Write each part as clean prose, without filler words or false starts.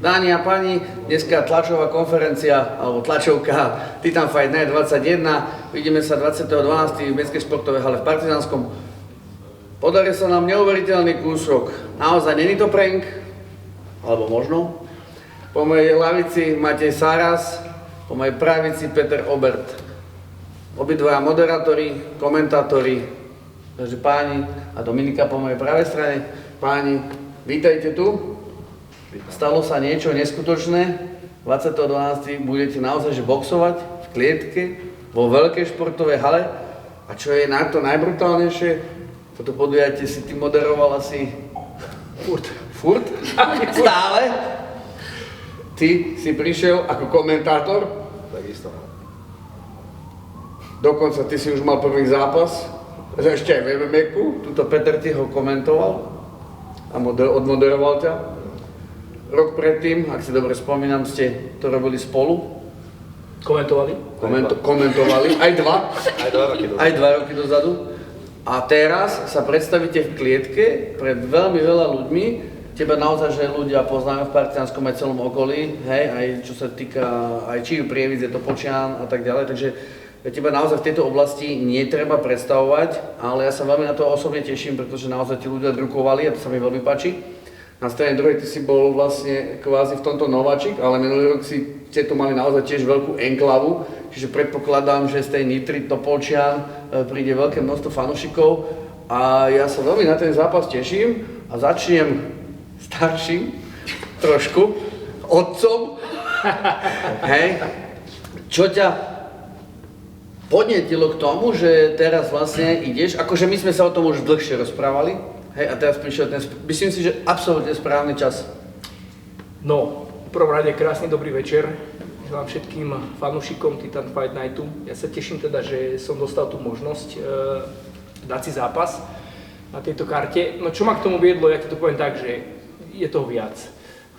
Dáni a páni, dneska tlačová konferencia, alebo tlačovka Titan Fight Night 21. Vidíme sa 20.12. v Mestskej športovej hale v Partizánskom. Podarí sa nám neuveriteľný kúsok. Naozaj, není to prank? Alebo možno? Po mojej lavici Matej Sáras, po mojej pravici Peter Obert. Obidvaja moderátori, komentátori, takže páni a Dominika po mojej pravej strane. Páni, vítajte tu. Stalo sa niečo neskutočné. 20.12. budete naozaj boxovať v klietke vo veľkej športovej hale. A čo je na to najbrutálnejšie, toto podujatie si ty moderoval asi furt? Stále? Ty si prišiel ako komentátor? Takisto. Dokonca ty si už mal prvý zápas. Ešte aj v MMA-ku. Tuto Peter ti ho komentoval a odmoderoval ťa. Rok predtým, ak si dobre spomínam, ste to robili spolu. Komentovali? Komentovali, aj dva. Aj 2 roky dozadu. A teraz sa predstavíte v klietke pred veľmi veľa ľuďmi. Teba naozaj, že ľudia poznajú v Partizánskom aj celom okolí, hej, aj čo sa týka aj Čijú Prievidze, Topočian a tak ďalej. Takže teba naozaj v tejto oblasti netreba predstavovať, ale ja sa veľmi na to osobne teším, pretože naozaj tí ľudia drukovali a to sa mi veľmi páči. Na strane druhej ty si bol vlastne kvázi v tomto nováčik, ale minulý rok ste tu mali naozaj tiež veľkú enklavu, čiže predpokladám, že z tej Nitry Topolčian príde veľké množstvo fanúšikov a ja sa veľmi na ten zápas teším a začnem starším trošku, otcom, hej, čo ťa podnietilo k tomu, že teraz vlastne ideš, akože my sme sa o tom už dlhšie rozprávali, hej, a teraz prišiel ten, myslím si, že absolútne správny čas. No, v prvom rade krásny dobrý večer. Želám všetkým fanúšikom Titan Fight Nightu. Ja sa teším teda, že som dostal tú možnosť dať si zápas na tejto karte. No čo ma k tomu viedlo, ja ti to poviem tak, že je toho viac.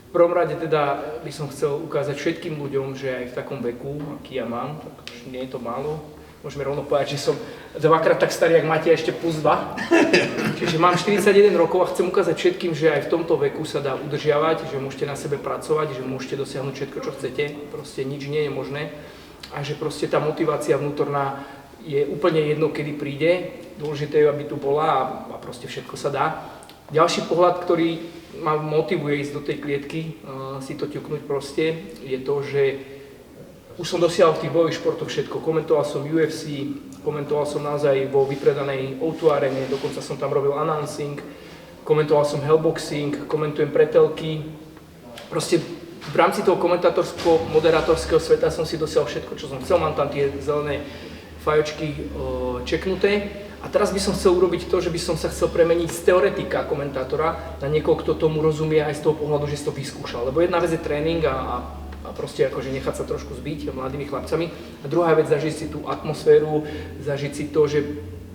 V prvom rade teda by som chcel ukázať všetkým ľuďom, že aj v takom veku, aký ja mám, tak nie je to málo. Môžeme rovno povedať, že som dvakrát tak starý, jak Matej, ešte plus 2. Čiže mám 41 rokov a chcem ukázať všetkým, že aj v tomto veku sa dá udržiavať, že môžete na sebe pracovať, že môžete dosiahnuť všetko, čo chcete. Proste nič nie je možné. A že proste tá motivácia vnútorná je úplne jedno, kedy príde. Dôležité je, aby tu bola a proste všetko sa dá. Ďalší pohľad, ktorý ma motivuje ísť do tej klietky, si to ťuknúť proste, je to, že už som dosiahol v tých bojových športoch všetko. Komentoval som UFC, komentoval som naozaj vo vypredanej O2 arene, dokonca som tam robil announcing, komentoval som hellboxing, komentujem pretelky. Proste v rámci toho komentátorsko-moderátorského sveta som si dosiahol všetko, čo som chcel. Mám tam tie zelené fajočky čeknuté. A teraz by som chcel urobiť to, že by som sa chcel premeniť z teoretika komentátora na niekoho, kto tomu rozumie aj z toho pohľadu, že si to vyskúšal. Lebo jedna vec je tréning a proste akože nechať sa trošku zbiť mladými chlapcami. A druhá vec, zažiť si tú atmosféru, zažiť si to, že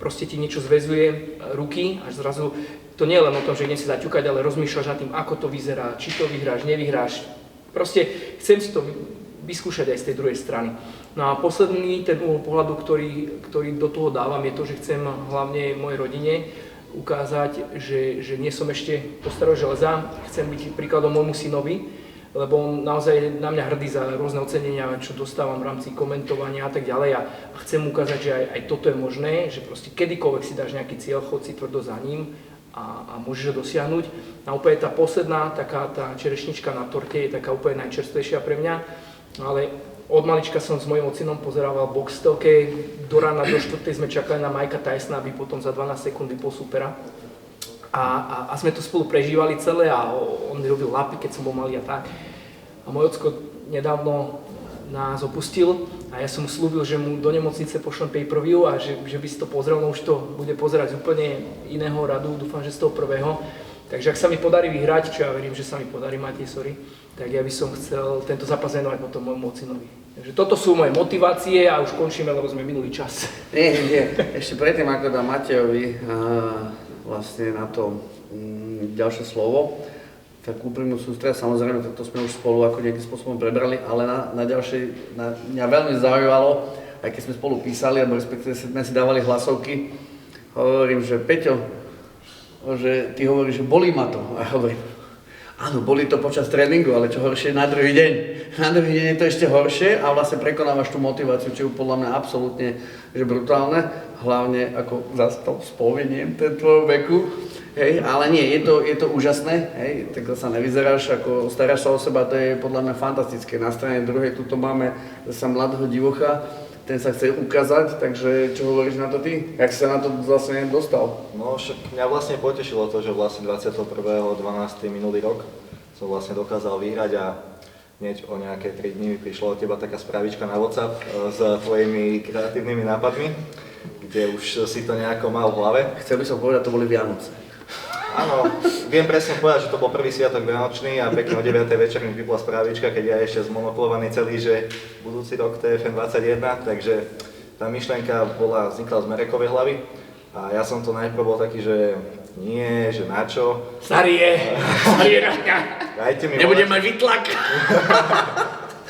proste ti niečo zväzuje ruky a zrazu to nie je len o tom, že idem si zaťukať, ale rozmýšľaš nad tým, ako to vyzerá, či to vyhráš, nevyhráš. Proste chcem si to vyskúšať aj z tej druhej strany. No a posledný ten uhol pohľadu, ktorý do toho dávam, je to, že chcem hlavne mojej rodine ukázať, že nie som ešte do starého železa, chcem byť príkladom môjmu synovi, lebo on naozaj na mňa hrdý za rôzne ocenenia, čo dostávam v rámci komentovania a tak ďalej a chcem ukázať, že aj toto je možné, že proste kedykoľvek si dáš nejaký cieľ, chod si tvrdo za ním a môžeš ho dosiahnuť. A úplne tá posledná, taká tá čerešnička na torte je taká úplne najčerstvejšia pre mňa, ale od malička som s mojím ocinom pozerával box telke, do rána do 4. sme čakali na Mikea Tysona, aby potom za 12 sekúnd vypol supera. A sme to spolu prežívali celé a on mi robil lapy, keď som bol malý a tak. A môj ocko nedávno nás opustil a ja som mu slúbil, že mu do nemocnice pošlem pay-per-view a že by si to pozrel, no už to bude pozerať z úplne iného radu, dúfam, že z toho prvého. Takže ak sa mi podarí vyhrať, čo ja verím, že sa mi podarí, Matej, sorry, tak ja by som chcel tento zápas venovať potom môjmu ocinovi. Takže toto sú moje motivácie a už končíme, lebo sme minulý čas. Nie. Ešte predtým, ako dám Matejovi vlastne na to ďalšie slovo, tak úprimnú sústred, samozrejme, to sme už spolu ako nejakým spôsobom prebrali, ale na ďalšej, mňa veľmi zaujímalo, aj keď sme spolu písali, alebo respektíve sme si dávali hlasovky, hovorím, že Peťo, že ty hovoríš, že bolí ma to. A hovorím, Áno, boli to počas tréningu, ale čo horšie na druhý deň. Na druhý deň je to ešte horšie a vlastne prekonávaš tú motiváciu, čo je podľa mňa absolútne že brutálne. Hlavne ako zastal spomeniem ten tvojho veku. Hej, ale nie, je to úžasné, hej, tak sa nevyzeráš, ako staráš sa o seba, to je podľa mňa fantastické. Na strane druhej tuto máme zase mladého divocha, ten sa chce ukázať, takže čo hovoríš na to ty? Jak si sa na to vlastne dostal? No však mňa vlastne potešilo to, že vlastne 21.12. minulý rok som vlastne dokázal vyhrať a hneď o nejaké 3 dní mi prišla od teba taká správička na WhatsApp s tvojimi kreatívnymi nápadmi, kde už si to nejako mal v hlave. Chcel by som povedať, to boli Vianoce. Áno, viem presne povedať, že to bol prvý sviatok Vianočný a pekne o 9. večer mi vypla správička, keď ja ešte zmonoklovaný celý, že budúci rok TFN 21, takže tá myšlienka vznikla z Merekovej hlavy a ja som to najprv bol taký, že nie, že na čo. Starý je raňa. Dajte mi Nebudem mať vytlak.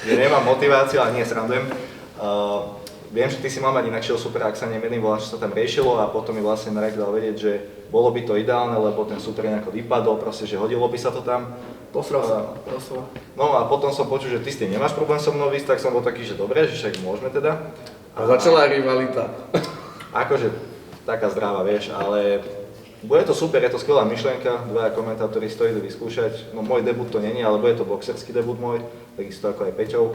Že nemám motiváciu, ale nie, srandujem. Viem, že ty si mal mať inakšieho supera, ak sa nemýlim, čo sa tam riešilo a potom mi vlastne Marek dal vedieť, že bolo by to ideálne, lebo ten super nejako vypadol, proste, že hodilo by sa to tam. Posral sa. No a potom som počul, že ty s tým nemáš problém so mnou ísť, tak som bol taký, že dobre, že však môžeme teda. A začala rivalita. Akože taká zdravá, vieš, ale bude to super, je to skvelá myšlienka, dvaja komentátori to idú vyskúšať. No môj debut to není, ale bude to boxerský debut môj, takisto ako aj Peťov.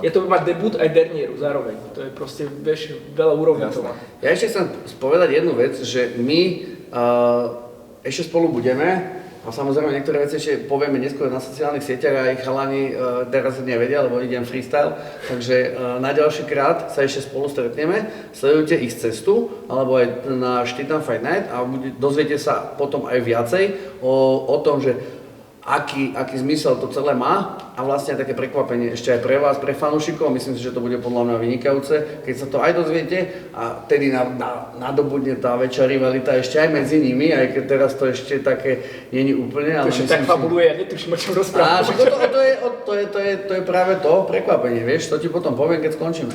Je to mať debut aj dernieru zároveň, to je proste, vieš, veľa úrovní to má. Ja ešte chcem povedať jednu vec, že my ešte spolu budeme a samozrejme niektoré veci ešte povieme neskôr na sociálnych sieťach a ich chalani teraz nevedia, lebo idem freestyle, takže na ďalší krát sa ešte spolu stretneme, sledujte ich cestu alebo aj na Titan Fight Night a dozviete sa potom aj viacej o tom, že aký zmysel to celé má a vlastne také prekvapenie ešte aj pre vás, pre fanúšikov, myslím si, že to bude podľa mňa vynikajúce, keď sa to aj dozviete a tedy nadobudne tá väčšia rivalita ešte aj medzi nimi, aj keď teraz to ešte také není úplne, ale myslím, tak fabuluje, ja netuším, o čom rozprávam. To je práve to prekvapenie, vieš, to ti potom poviem, keď skončíme.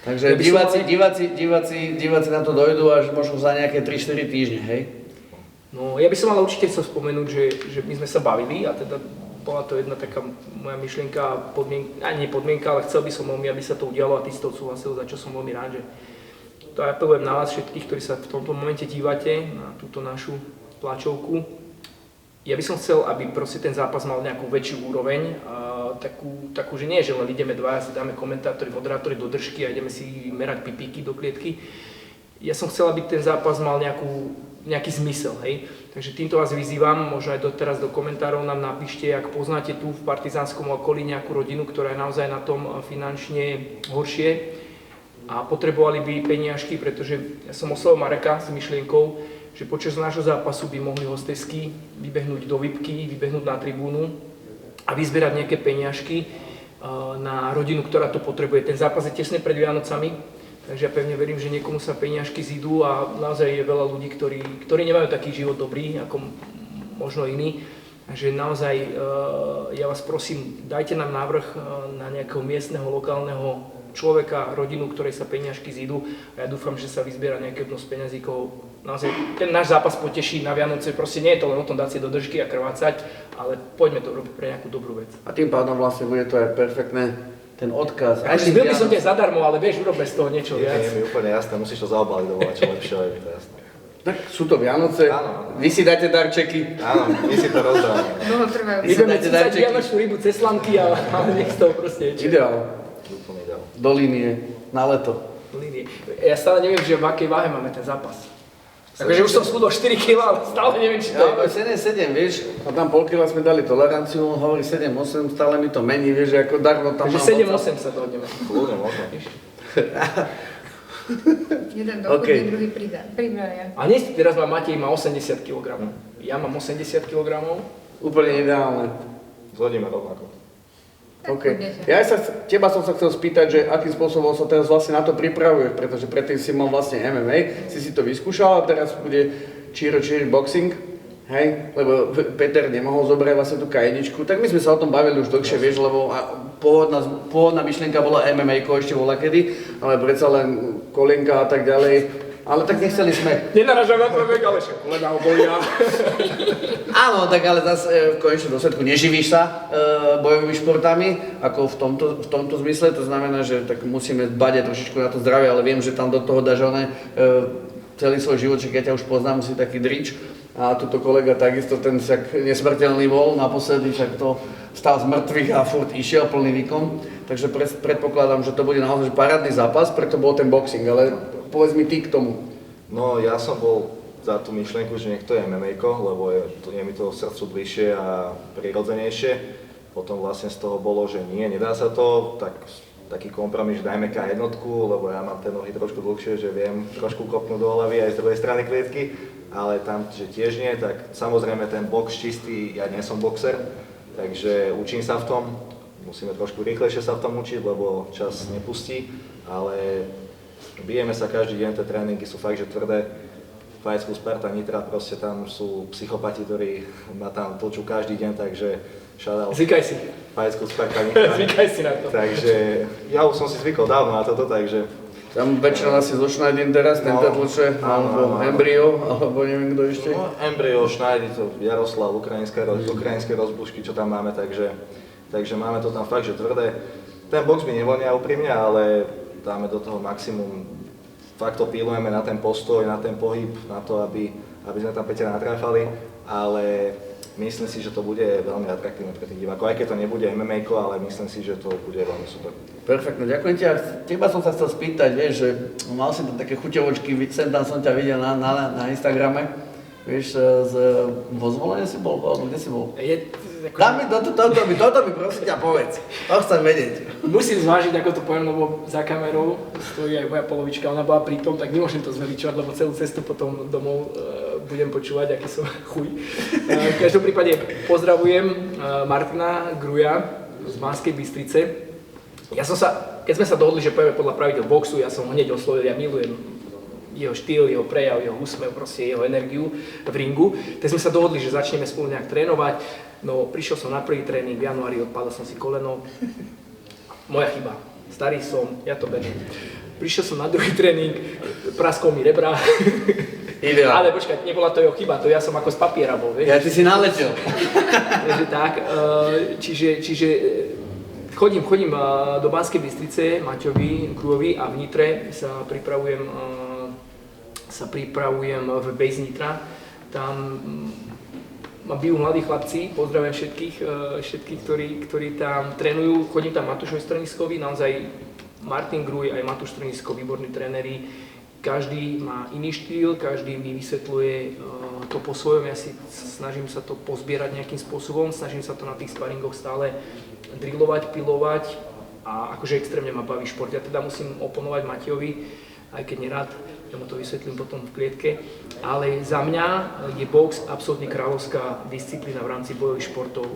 Takže diváci na to dojdú až možno za nejaké 3-4 týždne, hej? No, ja by som ale určite chcel spomenúť, že my sme sa bavili a teda bola to jedna taká moja myšlienka, nie podmienka, ale chcel by som veľmi, aby sa to udialo a ty si to odsúhlasil, za čo som veľmi rád, že to apelujem na vás všetkých, ktorí sa v tomto momente dívate na túto našu tlačovku. Ja by som chcel, aby proste ten zápas mal nejakú väčšiu úroveň, takú, že nie, že len ideme dvaja, si dáme komentátori, moderátori do držky a ideme si merať pipíky do klietky. Ja som chcel, aby ten zápas mal nejaký zmysel, hej. Takže týmto vás vyzývam, možno aj teraz do komentárov nám napíšte, ak poznáte tu v partizánskom okolí nejakú rodinu, ktorá je naozaj na tom finančne horšie a potrebovali by peniažky, pretože ja som oslovil Mareka s myšlienkou, že počas nášho zápasu by mohli hostesky vybehnúť do VIPky, vybehnúť na tribúnu a vyzbierať nejaké peniažky na rodinu, ktorá to potrebuje. Ten zápas je tesne pred Vianocami. Takže ja pevne verím, že niekomu sa peniažky zídu a naozaj je veľa ľudí, ktorí nemajú taký život dobrý, ako možno iní. Takže naozaj ja vás prosím, dajte nám návrh na nejakého miestneho, lokálneho človeka, rodinu, ktorej sa peniažky zídu a ja dúfam, že sa vyzbiera nejaké množstvo peňazíkov. Naozaj ten náš zápas poteší na Vianoce, proste nie je to len o tom dať si do držky a krvácať, ale poďme to robiť pre nejakú dobrú vec. A tým pádom vlastne bude to aj perfektné. Ten odkaz. Byl by som ťa zadarmo, ale vieš, urob z toho niečo viac. Je mi úplne jasné, musíš to zaobaliť do čo lepšie, je mi to jasné. Tak sú to Vianoce, vy si dáte darčeky. Áno, my si to rozdávame. Dlho trvajú. Ideme cícať vianočnú rybu cez slanky a nech z toho proste niečo. Ideál. Úplne ideál. Do línie, na leto. Ja stále neviem, že v akej váhe máme ten zápas. Takže už som schudol 4 kg, ale stále neviem, či to je. 7, vieš, a tam pol kila sme dali toleranciu, on hovorí 7-8, stále mi to mení, vieš, ako darmo tam takže 7-8 sa dohodneme. Kľudne, možno. Jeden dochodný, druhý pribraja. A dnes teraz Matej má 80 kg. Ja mám 80 kg. Úplne ideálne. Zhodíme rovnako. OK. Ja teba som sa chcel spýtať, že akým spôsobom sa teraz vlastne na to pripravuješ, pretože predtým si mal vlastne MMA, si to vyskúšal a teraz bude Čiro boxing, hej, lebo Peter nemohol zobrať vlastne tú K1, tak my sme sa o tom bavili už dlhšie, vieš, lebo pôvodná myšlienka bola MMA ešte volakedy, ale predsa len kolienka a tak ďalej, Ale tak nechceli sme. Nenaražam na tvoj vek, ale však kolena obolia. Áno, tak ale zase v konečnom dôsledku neživíš sa bojovými športami, ako v tomto zmysle, to znamená, že tak musíme dbať aj trošičku na to zdravie, ale viem, že tam do toho dáš celý svoj život, že ja ťa už poznám, si taký drič. A tuto kolega takisto, ten však nesmrteľný bol, naposledy však to stal z mŕtvych a furt išiel plný výkon. Takže predpokladám, že to bude naozaj parádny zápas, preto bol ten boxing, ale povedz mi ty k tomu. No ja som bol za tú myšlienku, že nech to je MMA-ko, lebo je mi to srdcu bližšie a prirodzenejšie. Potom vlastne z toho bolo, že nie, nedá sa to, tak taký kompromis, že dajme K1, lebo ja mám tie nohy trošku dlhšie, že viem trošku kopnúť do hlavy aj z druhej strany klietky, ale tam, že tiež nie, tak samozrejme ten box čistý, ja nie som boxer, takže učím sa v tom, musíme trošku rýchlejšie sa v tom učiť, lebo čas nepustí, ale bijeme sa každý deň, tie tréningy sú fakt, že tvrdé. Fight School Sparta Nitra, proste tam sú psychopati, ktorí ma tam tlčú každý deň, takže shoutout. Zvykaj si. Fight School Sparta Nitra. Zvykaj si na to. Takže ja už som si zvykol dávno na toto, takže... Tam väčšina asi zo Schneidin teraz, ten tlče, alebo Embryo, alebo neviem kto ešte. No, Embryo, Schneidi, to Jaroslav, ukrajinské rozbušky, čo tam máme, takže máme to tam fakt, že tvrdé. Ten box mi nevonia úprimne, ale dáme do toho maximum. Fakt to pílujeme na ten postoj, na ten pohyb, na to, aby sme tam Peťa natráfali, ale myslím si, že to bude veľmi atraktívne pre tých divákov, aj keď to nebude MMA-ko, ale myslím si, že to bude veľmi super. Perfektne, ďakujem ti. Teba som sa chcel spýtať, vieš, že mal si tam také chuťovočky, sem tam som ťa videl na Instagrame, vieš, vo Zvolene si bol, alebo kde si bol? Toto mi prosím ťa povedz, to chcem vedieť. Musím zvážiť, ako to poviem, lebo za kamerou stojí aj moja polovička, ona bola pri tom, tak nemôžem to zveličovať, lebo celú cestu potom domov budem počúvať, aký som chuj. V každom prípade pozdravujem Martina Gruja z Banskej Bystrice. Keď sme sa dohodli, že pojeme podľa pravidel boxu, ja som ho hneď oslovil, ja milujem jeho štýl, jeho prejav, jeho úsmev, proste jeho energiu v ringu. Tak sme sa dohodli, že začneme spolu nejak trénovať. No, prišiel som na prvý tréning, v januári odpadol som si koleno. Moja chyba. Starý som, ja to beriem. Prišiel som na druhý tréning, praskol mi rebra. Ale počkať, nebola to jeho chyba, to ja som ako z papiera bol, vieš. Ja ty si naletel. Takže tak, čiže chodím do Banskej Bystrice, Maťovi, Grujovi a v Nitre sa pripravujem v Base Nitra. Tam ma bijú mladí chlapci, pozdravujem všetkých, ktorí tam trénujú. Chodím tam Matúšovi Strniskovi, naozaj Martin Gruj aj Matúš Strnisko, výborní tréneri. Každý má iný štýl, každý mi vysvetľuje to po svojom, ja si snažím sa to pozbierať nejakým spôsobom, snažím sa to na tých sparingoch stále drillovať, pilovať a akože extrémne ma baví šport. Ja teda musím oponovať Matejovi, aj keď nerad, ja mu to vysvetlím potom v klietke, ale za mňa je box absolútne kráľovská disciplína v rámci bojových športov.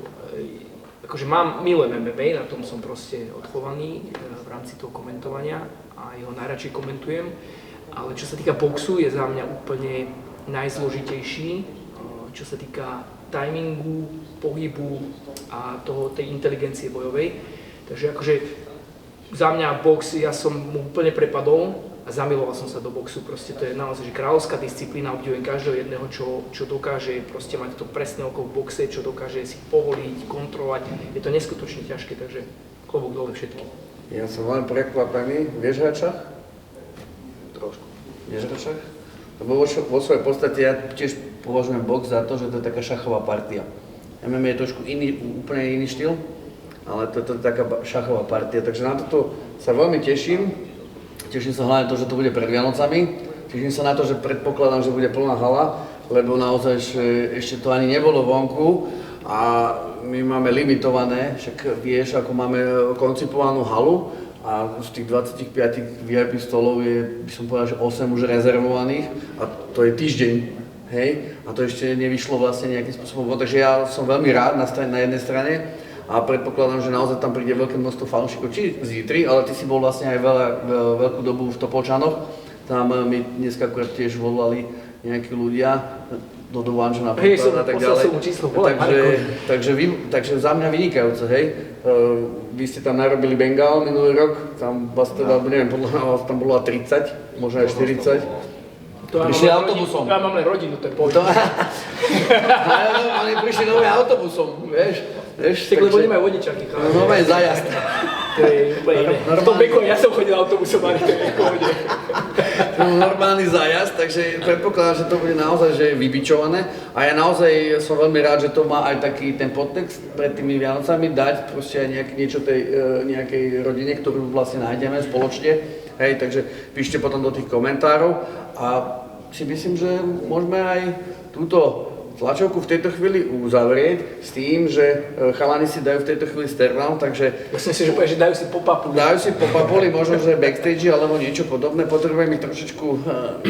Akože milujem MMA, na tom som proste odchovaný v rámci toho komentovania a jeho najradšej komentujem. Ale čo sa týka boxu, je za mňa úplne najzložitejší, čo sa týka timingu, pohybu a tej inteligencie bojovej. Takže akože za mňa box, ja som mu úplne prepadol a zamiloval som sa do boxu. Proste to je naozaj že kráľovská disciplína, obdivujem každého jedného, čo dokáže proste mať to presné oko v boxe, čo dokáže si povoliť, kontrolovať. Je to neskutočne ťažké, takže klobúk dole všetkým. Ja som len prekvapený. Vieš hrať šach? Trošku. Vieš hrať šach? Lebo vo svojej podstate ja tiež považujem box za to, že to je taká šachová partia. MMA je trošku úplne iný štýl, ale to je taká šachová partia, takže na toto sa veľmi teším. Teším sa hlavne to, že to bude pred Vianocami. Teším sa na to, že predpokladám, že bude plná hala, lebo naozaj ešte to ani nebolo vonku a my máme limitované, však vieš, ako máme koncipovanú halu a z tých 25 VIP stolov je, by som povedal, že 8 už rezervovaných a to je týždeň, hej? A to ešte nevyšlo vlastne nejakým spôsobom, takže ja som veľmi rád na jednej strane a predpokladám, že naozaj tam príde veľké množstvo fanúšikov, či z Nitry, ale ty si bol vlastne aj veľkú dobu v Topolčanoch, tam mi dneska akurát tiež volali nejakí ľudia, do Vanža napríklad a tak ďalej. Takže za mňa vynikajúce, hej. Vy ste tam narobili Bengal minulý rok, tam vás teda, neviem, podľa nás tam bolo 30, možno aj 40. Prišli autobusom. Ja mám len rodinu, to je pohode. Oni prišli nové autobusom, vieš. Tak lebo nemajú vodičaky. Nové zajazd. To je úplne iné. V tom veku ja som chodil autobusom, ale to je v pohode. Normálny zájazd, takže predpokladám, že to bude naozaj že vybičované a ja naozaj som veľmi rád, že to má aj taký ten podtext pred tými Vianocami, dať proste aj niečo tej nejakej rodine, ktorú vlastne nájdeme spoločne, hej, takže píšte potom do tých komentárov a si myslím, že môžeme aj túto tlačovku v tejto chvíli uzavrieť s tým, že chalani si dajú v tejto chvíli sternal, takže... Myslím si, že povieš, že dajú si popapuli. Dajú si popapuli, možno, že backstage alebo niečo podobné, potrebujem ich trošičku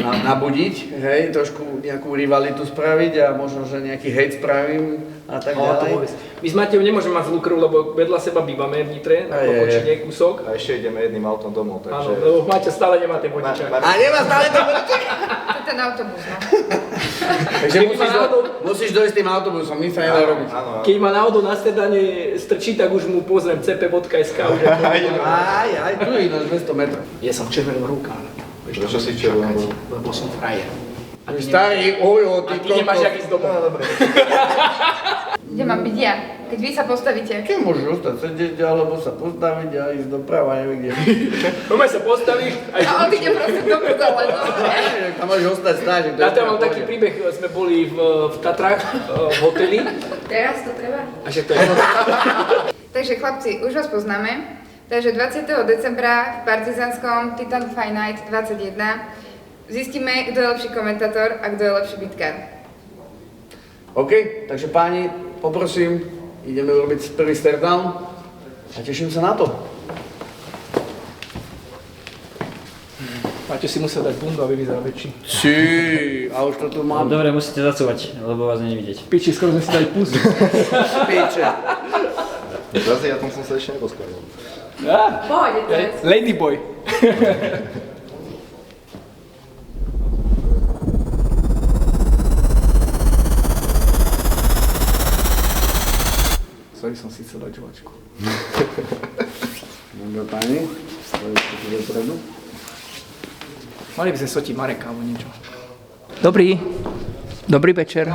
nabudiť, hej, trošku nejakú rivalitu spraviť a možno, že nejaký hate spravím a tak ďalej. My s Matejom nemôžeme mať zlú krv, lebo vedľa seba bývame v Nitre, na Klopočine kúsok. A ešte ideme jedným autom domov, takže... Áno, lebo Maťo stále nemá ten vodičák. A nemá stále ten vodičák? To je ten autobus, no. Takže musíš dojsť tým autobusom, nič sa nedá robiť. Keď ma náhodou na stredanie strčí, tak už mu pozriem cp.sk. Aj, tu je ináč 200 metrov. Ja som červený rukár. Prečo si červený? Lebo som frajer. Starý, A ty nemáš jak ísť domov. No, dobre. Kde mám byť ja? Keď vy sa postavíte. Keď môžeš ostať sedieť, alebo sa postaviť a ísť doprava, neviem kde. Normálne sa postavíš a A on ide proste do prdele, no. Tam môžeš ostať stáť. Ja tam mám taký príbeh, sme boli v Tatrách, v hoteli. Teraz to treba. A že to je... Takže chlapci, už vás poznáme. Takže 20. decembra v Partizánskom Titan Fight Night 21 zistíme, kto je lepší komentátor a kto je lepší bitkár. OK, takže páni, poprosím, ideme urobiť prvý stare-down a teším sa na to. Máte si musel dať bundu, aby vyzeral väčší. A už to tu mám. Dobre, musíte zacúvať, lebo vás není vidieť. Piči, skoro sme si dali pus. Piče. Zase ja tam som sa ešte neposkladil. Pohode, to je. Ladyboy. Sorry, som si chcel dať žovačku. Dobre páni, stojíte tu dopredu. Mali by sme sotiť Mareka alebo niečo. Dobrý večer.